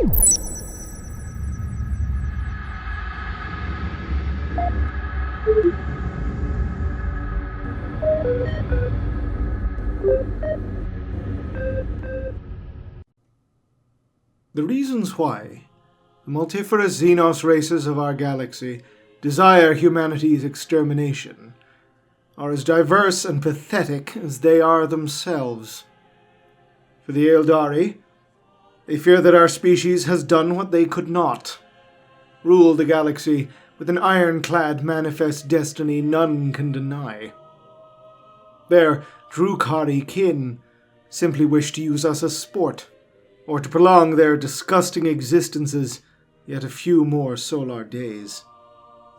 The reasons why the multifarious Xenos races of our galaxy desire humanity's extermination are as diverse and pathetic as they are themselves. For the Eldari, they fear that our species has done what they could not, rule the galaxy with an ironclad manifest destiny none can deny. Their Drukari kin simply wish to use us as sport, or to prolong their disgusting existences yet a few more solar days.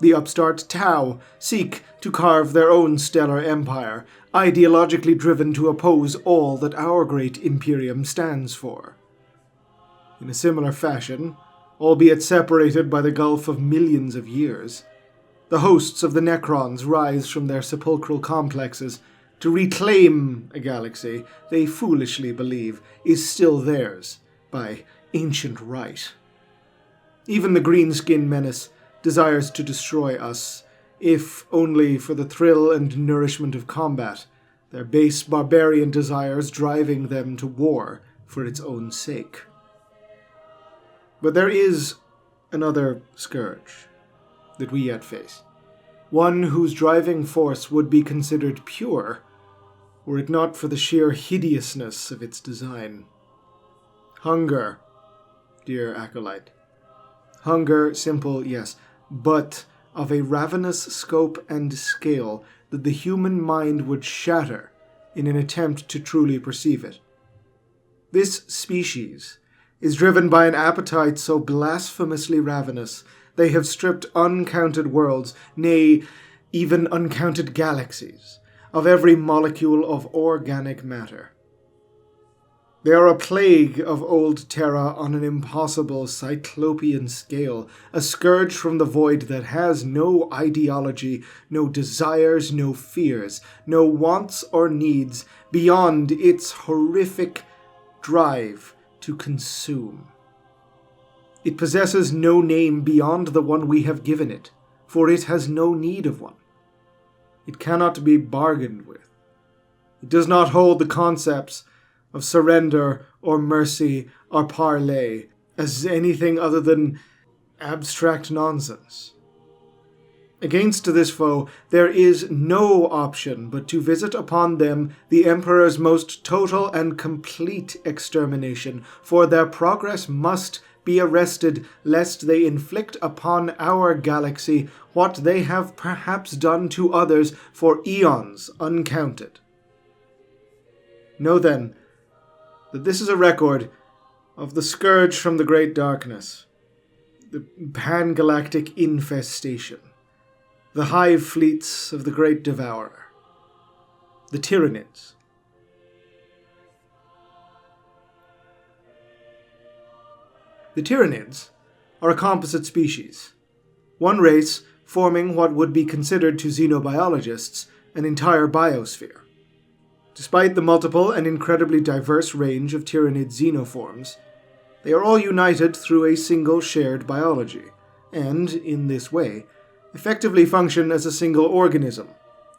The upstart Tau seek to carve their own stellar empire, ideologically driven to oppose all that our great Imperium stands for. In a similar fashion, albeit separated by the gulf of millions of years, the hosts of the Necrons rise from their sepulchral complexes to reclaim a galaxy they foolishly believe is still theirs by ancient right. Even the Greenskin menace desires to destroy us, if only for the thrill and nourishment of combat, their base barbarian desires driving them to war for its own sake. But there is another scourge that we yet face, one whose driving force would be considered pure, were it not for the sheer hideousness of its design. Hunger, dear acolyte. Hunger, simple, yes, but of a ravenous scope and scale that the human mind would shatter in an attempt to truly perceive it. This species is driven by an appetite so blasphemously ravenous they have stripped uncounted worlds, nay, even uncounted galaxies, of every molecule of organic matter. They are a plague of old Terra on an impossible cyclopean scale, a scourge from the void that has no ideology, no desires, no fears, no wants or needs beyond its horrific drive to consume. It possesses no name beyond the one we have given it, for it has no need of one. It cannot be bargained with. It does not hold the concepts of surrender or mercy or parley as anything other than abstract nonsense. Against this foe, there is no option but to visit upon them the Emperor's most total and complete extermination, for their progress must be arrested, lest they inflict upon our galaxy what they have perhaps done to others for eons uncounted. Know then that this is a record of the scourge from the great darkness, the pan-galactic infestation, the hive fleets of the Great Devourer, the Tyranids. The Tyranids are a composite species, one race forming what would be considered to xenobiologists an entire biosphere. Despite the multiple and incredibly diverse range of Tyranid xenoforms, they are all united through a single shared biology, and, in this way, effectively function as a single organism,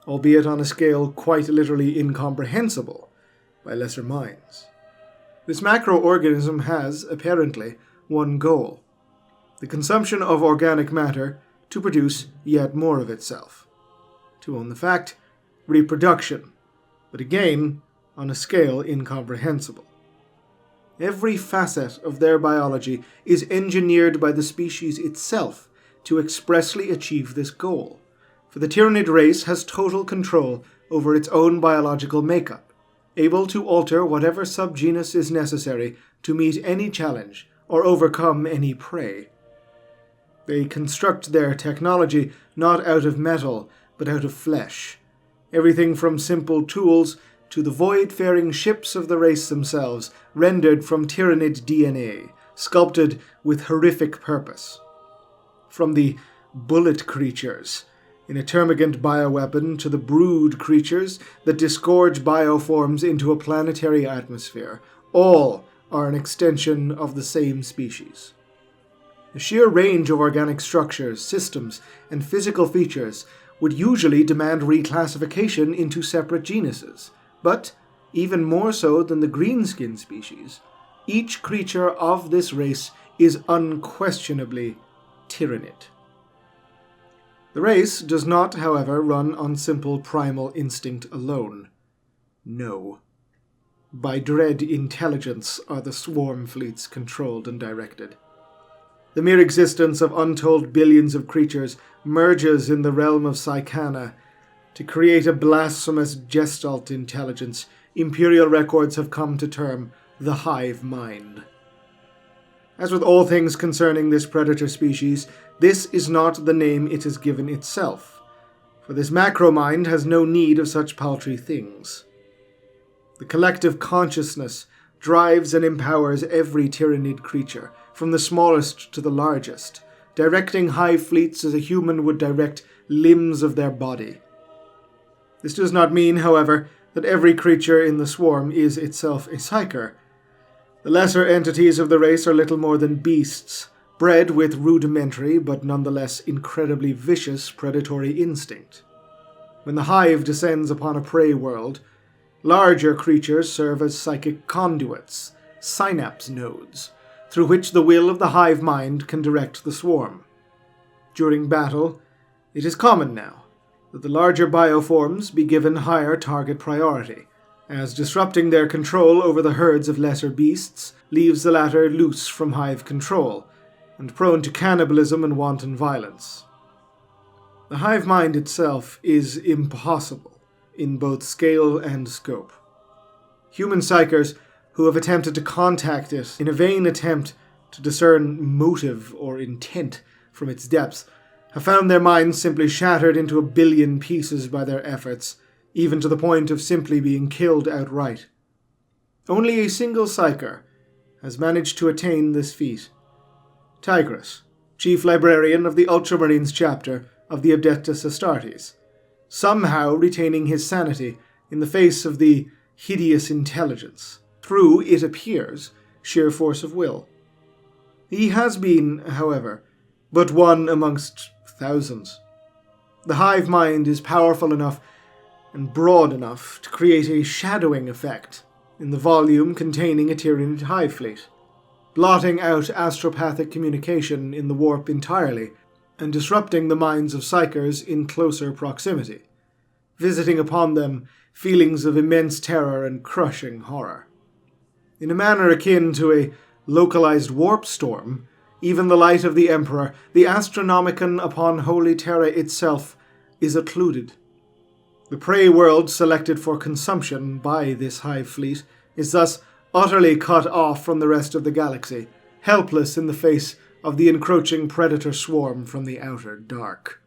albeit on a scale quite literally incomprehensible by lesser minds. This macroorganism has, apparently, one goal: the consumption of organic matter to produce yet more of itself. To own the fact, reproduction, but again, on a scale incomprehensible. Every facet of their biology is engineered by the species itself to expressly achieve this goal, for the Tyranid race has total control over its own biological makeup, able to alter whatever subgenus is necessary to meet any challenge or overcome any prey. They construct their technology not out of metal, but out of flesh. Everything from simple tools to the void-faring ships of the race themselves, rendered from Tyranid DNA, sculpted with horrific purpose. From the bullet creatures in a termagant bioweapon to the brood creatures that disgorge bioforms into a planetary atmosphere, all are an extension of the same species. The sheer range of organic structures, systems, and physical features would usually demand reclassification into separate genuses, but, even more so than the greenskin species, each creature of this race is unquestionably Tyranid. The race does not, however, run on simple primal instinct alone. No. By dread intelligence are the swarm fleets controlled and directed. The mere existence of untold billions of creatures merges in the realm of Psychana to create a blasphemous gestalt intelligence Imperial records have come to term the Hive Mind. As with all things concerning this predator species, this is not the name it has given itself, for this macro-mind has no need of such paltry things. The collective consciousness drives and empowers every Tyranid creature, from the smallest to the largest, directing hive fleets as a human would direct limbs of their body. This does not mean, however, that every creature in the swarm is itself a psyker. The lesser entities of the race are little more than beasts, bred with rudimentary but nonetheless incredibly vicious predatory instinct. When the hive descends upon a prey world, larger creatures serve as psychic conduits, synapse nodes, through which the will of the hive mind can direct the swarm. During battle, it is common now that the larger bioforms be given higher target priority, as disrupting their control over the herds of lesser beasts leaves the latter loose from hive control, and prone to cannibalism and wanton violence. The hive mind itself is impossible in both scale and scope. Human psychers who have attempted to contact it in a vain attempt to discern motive or intent from its depths have found their minds simply shattered into a billion pieces by their efforts, even to the point of simply being killed outright. Only a single psyker has managed to attain this feat. Tigris, chief librarian of the Ultramarines chapter of the Adeptus Astartes, somehow retaining his sanity in the face of the hideous intelligence, through, it appears, sheer force of will. He has been, however, but one amongst thousands. The hive mind is powerful enough and broad enough to create a shadowing effect in the volume containing a Tyranid hive fleet, blotting out astropathic communication in the warp entirely and disrupting the minds of psychers in closer proximity, visiting upon them feelings of immense terror and crushing horror. In a manner akin to a localized warp storm, even the light of the Emperor, the Astronomicon upon Holy Terra itself, is occluded. The prey world selected for consumption by this hive fleet is thus utterly cut off from the rest of the galaxy, helpless in the face of the encroaching predator swarm from the outer dark.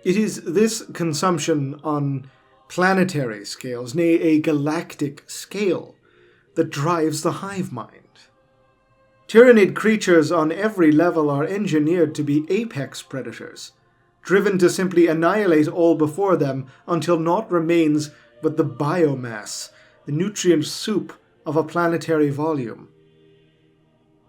It is this consumption on planetary scales, nay, a galactic scale, that drives the hive mind. Tyranid creatures on every level are engineered to be apex predators, driven to simply annihilate all before them until naught remains but the biomass, the nutrient soup of a planetary volume.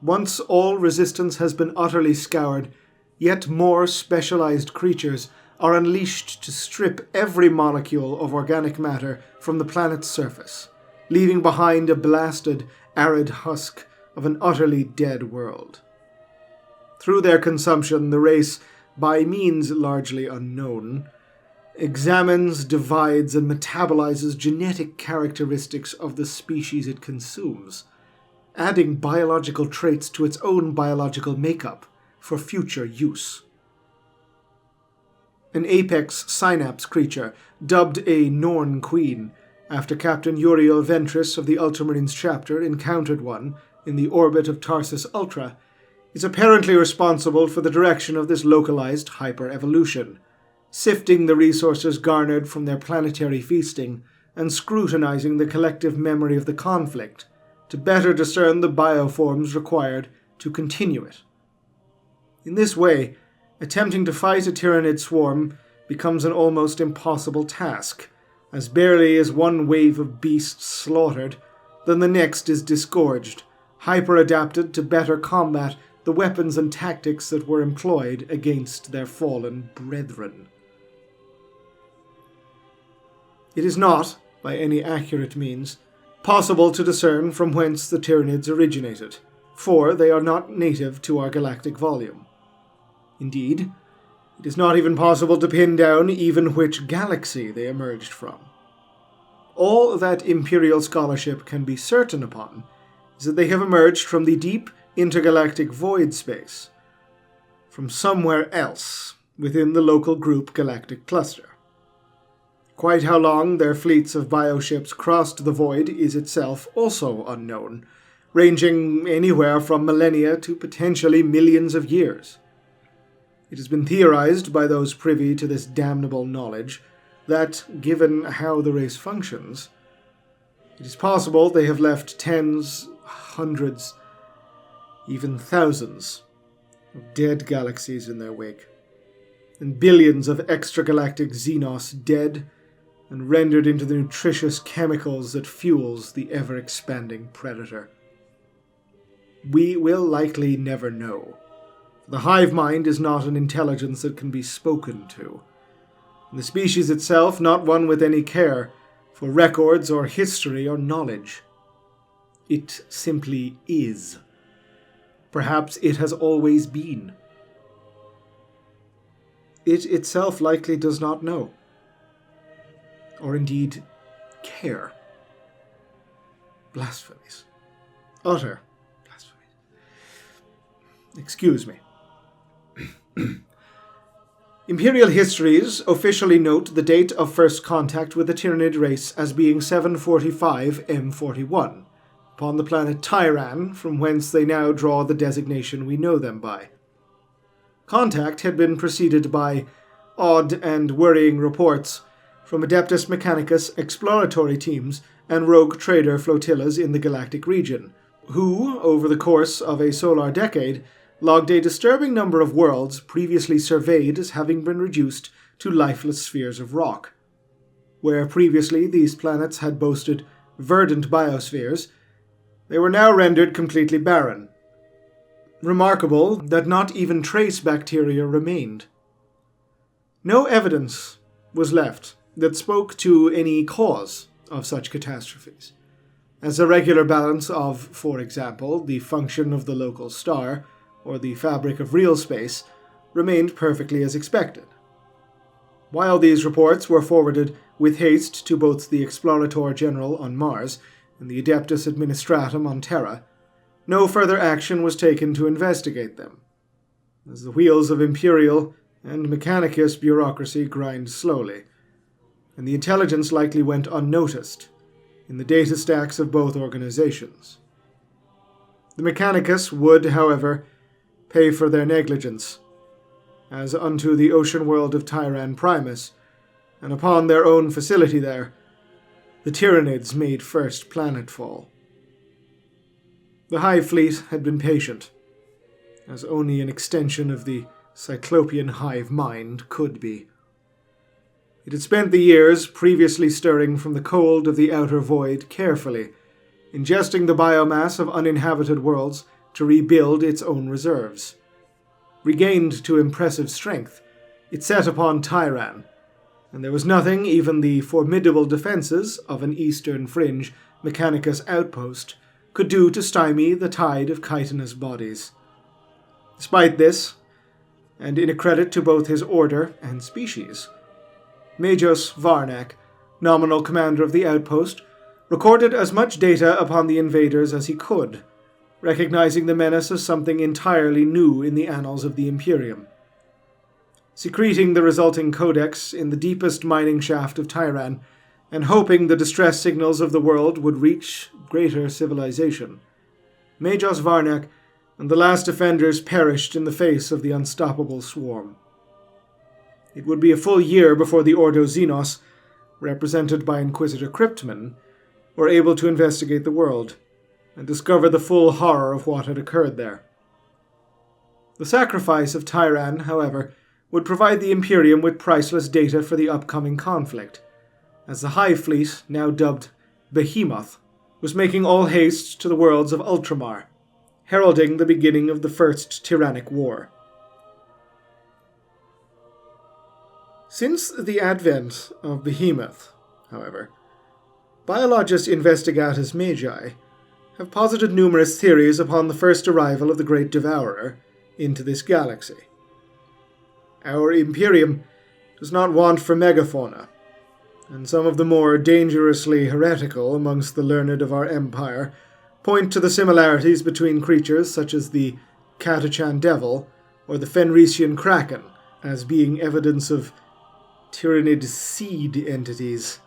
Once all resistance has been utterly scoured, yet more specialized creatures are unleashed to strip every molecule of organic matter from the planet's surface, leaving behind a blasted, arid husk of an utterly dead world. Through their consumption, the race, by means largely unknown, examines, divides, and metabolizes genetic characteristics of the species it consumes, adding biological traits to its own biological makeup for future use. An apex synapse creature, dubbed a Norn Queen, after Captain Uriel Ventris of the Ultramarines chapter encountered one in the orbit of Tarsus Ultra, is apparently responsible for the direction of this localized hyper-evolution, sifting the resources garnered from their planetary feasting and scrutinizing the collective memory of the conflict to better discern the bioforms required to continue it. In this way, attempting to fight a Tyranid swarm becomes an almost impossible task, as barely is one wave of beasts slaughtered then the next is disgorged, hyper-adapted to better combat the weapons and tactics that were employed against their fallen brethren. It is not, by any accurate means, possible to discern from whence the Tyranids originated, for they are not native to our galactic volume. Indeed, it is not even possible to pin down even which galaxy they emerged from. All that Imperial scholarship can be certain upon is that they have emerged from the deep intergalactic void space, from somewhere else within the local group galactic cluster. Quite how long their fleets of bioships crossed the void is itself also unknown, ranging anywhere from millennia to potentially millions of years. It has been theorized by those privy to this damnable knowledge that, given how the race functions, it is possible they have left tens, hundreds, even thousands of dead galaxies in their wake, and billions of extragalactic Xenos dead and rendered into the nutritious chemicals that fuels the ever-expanding predator. We will likely never know. The Hive Mind is not an intelligence that can be spoken to, and the species itself not one with any care for records or history or knowledge. It simply is. Perhaps it has always been. It itself likely does not know, or indeed care. Blasphemies. Utter blasphemies. Excuse me. Imperial histories officially note the date of first contact with the Tyranid race as being 745 M41, upon the planet Tyran, from whence they now draw the designation we know them by. Contact had been preceded by odd and worrying reports from Adeptus Mechanicus exploratory teams and rogue trader flotillas in the galactic region, who, over the course of a solar decade, logged a disturbing number of worlds previously surveyed as having been reduced to lifeless spheres of rock. Where previously these planets had boasted verdant biospheres, they were now rendered completely barren. Remarkable that not even trace bacteria remained. No evidence was left that spoke to any cause of such catastrophes, as a regular balance of, for example, the function of the local star, or the fabric of real space, remained perfectly as expected. While these reports were forwarded with haste to both the Explorator General on Mars and the Adeptus Administratum on Terra, no further action was taken to investigate them, as the wheels of Imperial and Mechanicus bureaucracy grind slowly, and the intelligence likely went unnoticed in the data stacks of both organizations. The Mechanicus would, however, pay for their negligence, as unto the ocean world of Tyran Primus, and upon their own facility there, the Tyranids made first planetfall. The Hive Fleet had been patient, as only an extension of the Cyclopean Hive Mind could be. It had spent the years previously stirring from the cold of the outer void carefully, ingesting the biomass of uninhabited worlds to rebuild its own reserves. Regained to impressive strength, it set upon Tyran, and there was nothing even the formidable defenses of an eastern fringe Mechanicus outpost could do to stymie the tide of chitinous bodies. Despite this, and in a credit to both his order and species, Majos Varnak, nominal commander of the outpost, recorded as much data upon the invaders as he could, recognizing the menace as something entirely new in the annals of the Imperium. Secreting the resulting codex in the deepest mining shaft of Tyran, and hoping the distress signals of the world would reach greater civilization, Majos Varnak and the last defenders perished in the face of the unstoppable swarm. It would be a full year before the Ordo Xenos, represented by Inquisitor Cryptman, were able to investigate the world and discover the full horror of what had occurred there. The sacrifice of Tyran, however, would provide the Imperium with priceless data for the upcoming conflict, as the Hive Fleet, now dubbed Behemoth, was making all haste to the worlds of Ultramar, heralding the beginning of the First Tyrannic War. Since the advent of Behemoth, however, Biologis Investigatus Magi have posited numerous theories upon the first arrival of the Great Devourer into this galaxy. Our Imperium does not want for megafauna, and some of the more dangerously heretical amongst the learned of our empire point to the similarities between creatures such as the Catachan Devil or the Fenrisian Kraken as being evidence of Tyranid seed entities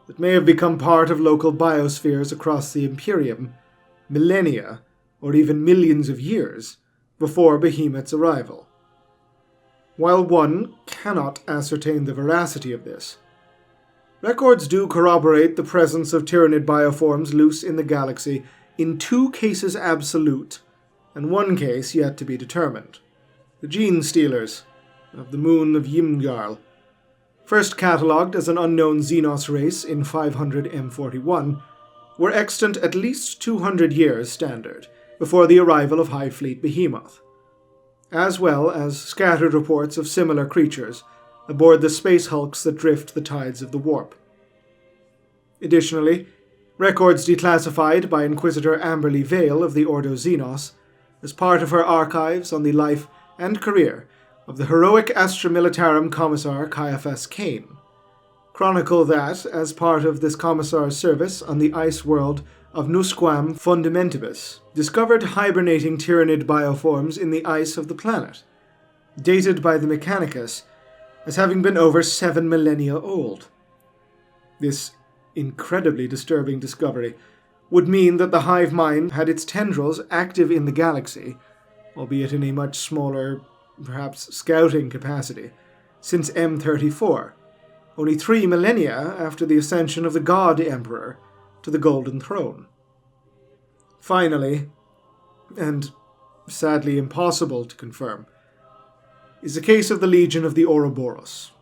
that may have become part of local biospheres across the Imperium millennia or even millions of years before Behemoth's arrival. While one cannot ascertain the veracity of this, records do corroborate the presence of Tyranid bioforms loose in the galaxy in 2 cases absolute, and 1 case yet to be determined. The Gene Stealers of the moon of Ymgarl, first catalogued as an unknown Xenos race in 500 M41, were extant at least 200 years standard before the arrival of Hive Fleet Behemoth, as well as scattered reports of similar creatures aboard the space hulks that drift the tides of the warp. Additionally, records declassified by Inquisitor Amberly Vale of the Ordo Xenos as part of her archives on the life and career of the heroic Astra Militarum Commissar Caiaphas Kane, chronicle that, as part of this commissar's service on the ice world of Nusquam Fundamentibus, discovered hibernating Tyranid bioforms in the ice of the planet, dated by the Mechanicus as having been over 7 millennia old. This incredibly disturbing discovery would mean that the Hive Mind had its tendrils active in the galaxy, albeit in a much smaller, perhaps scouting capacity, since M34, only 3 millennia after the ascension of the God Emperor to the Golden Throne. Finally, and sadly impossible to confirm, is the case of the Legion of the Ouroboros.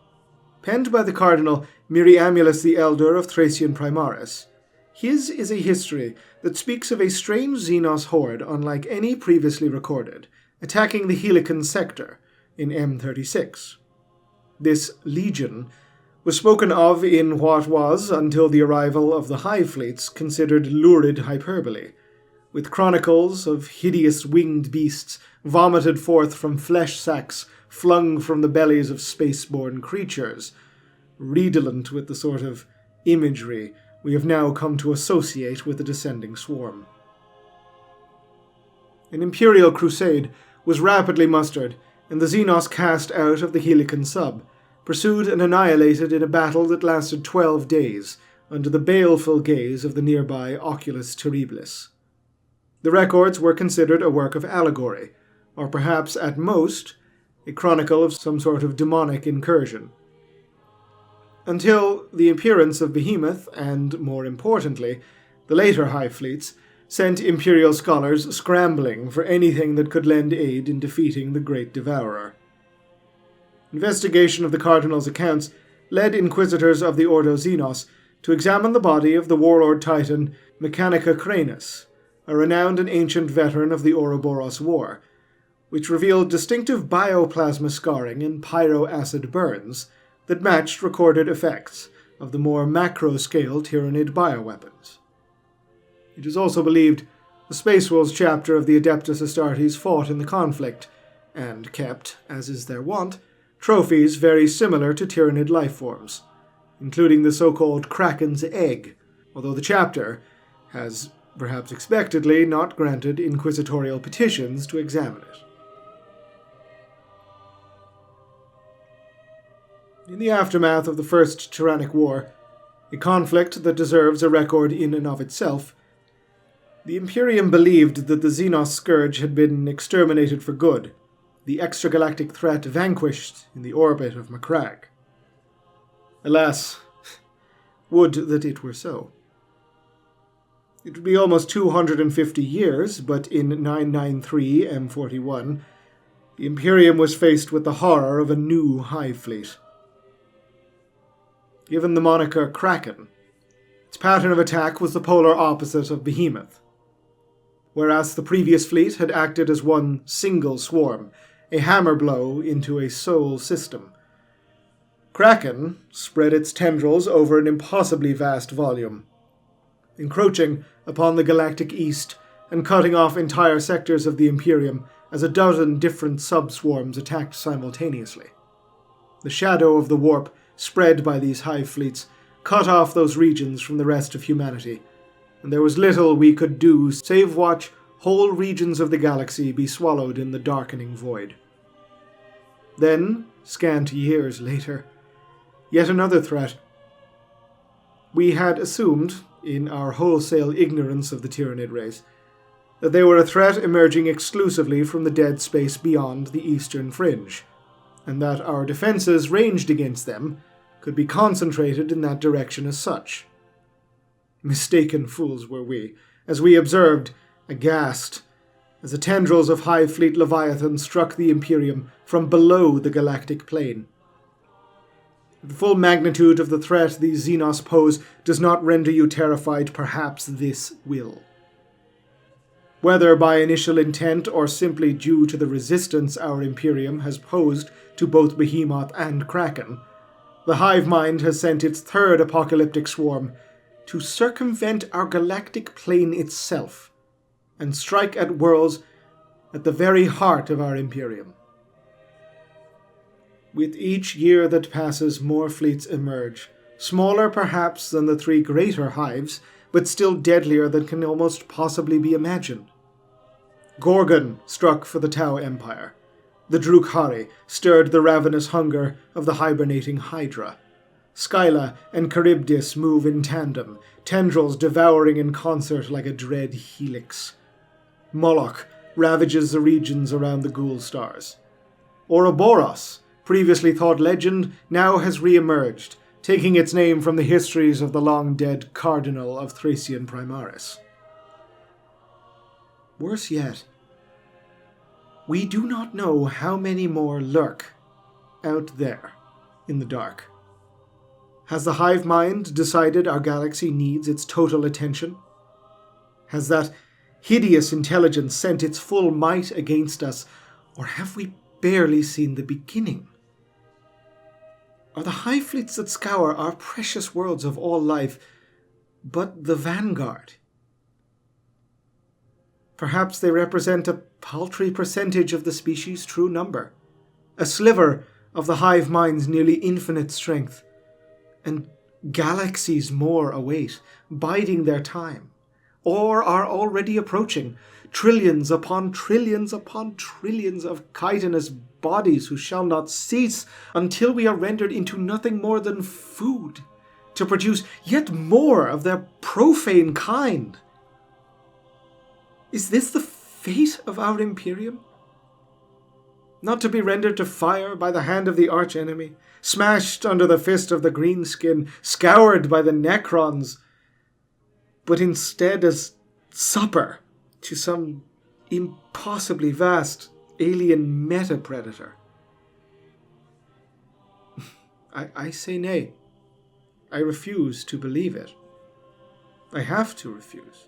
Penned by the Cardinal Miriamulus the Elder of Thracian Primaris, his is a history that speaks of a strange Xenos horde unlike any previously recorded, attacking the Helican sector in M36. This legion was spoken of in what was, until the arrival of the Hive fleets, considered lurid hyperbole, with chronicles of hideous winged beasts vomited forth from flesh sacks flung from the bellies of space-borne creatures, redolent with the sort of imagery we have now come to associate with the descending swarm. An Imperial Crusade was rapidly mustered, and the Xenos cast out of the Helican sub, pursued and annihilated in a battle that lasted 12 days, under the baleful gaze of the nearby Oculus Terribilis. The records were considered a work of allegory, or perhaps, at most, a chronicle of some sort of demonic incursion. Until the appearance of Behemoth, and, more importantly, the later Hive fleets, sent Imperial scholars scrambling for anything that could lend aid in defeating the Great Devourer. Investigation of the Cardinal's accounts led Inquisitors of the Ordo Xenos to examine the body of the warlord titan Mechanica Cranus, a renowned and ancient veteran of the Ouroboros War, which revealed distinctive bioplasma scarring and pyroacid burns that matched recorded effects of the more macro-scale Tyranid bioweapons. It is also believed the Space Wolves chapter of the Adeptus Astartes fought in the conflict, and kept, as is their wont, trophies very similar to Tyranid lifeforms, including the so-called Kraken's Egg, although the chapter has, perhaps expectedly, not granted inquisitorial petitions to examine it. In the aftermath of the First Tyrannic War, a conflict that deserves a record in and of itself, the Imperium believed that the Xenos scourge had been exterminated for good, the extragalactic threat vanquished in the orbit of Macragge. Alas, would that it were so. It would be almost 250 years, but in 993 M41, the Imperium was faced with the horror of a new Hive fleet. Given the moniker Kraken, Its pattern of attack was the polar opposite of Behemoth. Whereas the previous fleet had acted as one single swarm, a hammer blow into a sole system, Kraken spread its tendrils over an impossibly vast volume, encroaching upon the galactic east and cutting off entire sectors of the Imperium as a dozen different sub-swarms attacked simultaneously. The shadow of the warp spread by these hive fleets cut off those regions from the rest of humanity, and there was little we could do save watch whole regions of the galaxy be swallowed in the darkening void. Then, scant years later, yet another threat. We had assumed, in our wholesale ignorance of the Tyranid race, that they were a threat emerging exclusively from the dead space beyond the eastern fringe, and that our defenses ranged against them could be concentrated in that direction as such. Mistaken fools were we, as we observed, aghast, as the tendrils of Hive Fleet Leviathan struck the Imperium from below the galactic plane. The full magnitude of the threat these Xenos pose does not render you terrified, perhaps this will. Whether by initial intent or simply due to the resistance our Imperium has posed to both Behemoth and Kraken, the Hive Mind has sent its third apocalyptic swarm to circumvent our galactic plane itself and strike at worlds at the very heart of our Imperium. With each year that passes, more fleets emerge, smaller perhaps than the three greater hives, but still deadlier than can almost possibly be imagined. Gorgon struck for the Tau Empire. The Drukhari stirred the ravenous hunger of the hibernating Hydra. Skyla and Charybdis move in tandem, tendrils devouring in concert like a dread helix. Moloch ravages the regions around the ghoul stars. Ouroboros, previously thought legend, now has re-emerged, taking its name from the histories of the long-dead Cardinal of Thracian Primaris. Worse yet, we do not know how many more lurk out there in the dark. Has the Hive Mind decided our galaxy needs its total attention? Has that hideous intelligence sent its full might against us, or have we barely seen the beginning? Are the hive fleets that scour our precious worlds of all life but the vanguard? Perhaps they represent a paltry percentage of the species' true number, a sliver of the hive mind's nearly infinite strength, and galaxies more await, biding their time, or are already approaching, trillions upon trillions upon trillions of chitinous bodies who shall not cease until we are rendered into nothing more than food, to produce yet more of their profane kind. Is this the fate of our Imperium? Not to be rendered to fire by the hand of the archenemy, smashed under the fist of the greenskin, scoured by the Necrons, but instead as supper to some impossibly vast alien meta-predator. I say nay. I refuse to believe it. I have to refuse,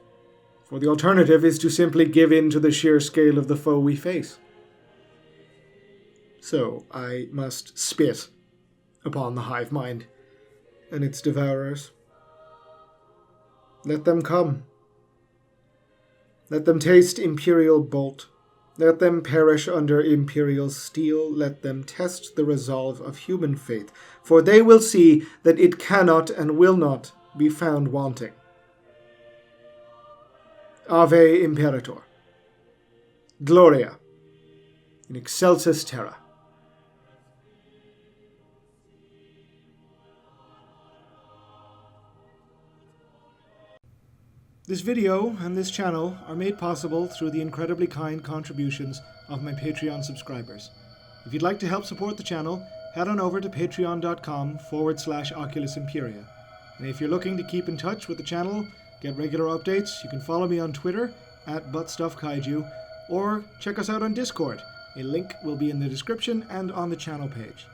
for the alternative is to simply give in to the sheer scale of the foe we face. So I must spit upon the hive mind and its devourers. Let them come. Let them taste imperial bolt. Let them perish under imperial steel. Let them test the resolve of human faith, for they will see that it cannot and will not be found wanting. Ave Imperator. Gloria in excelsis terra. This video and this channel are made possible through the incredibly kind contributions of my Patreon subscribers. If you'd like to help support the channel, head on over to patreon.com/Oculus Imperia. And if you're looking to keep in touch with the channel, get regular updates, you can follow me on Twitter @ButtStuffKaiju, or check us out on Discord. A link will be in the description and on the channel page.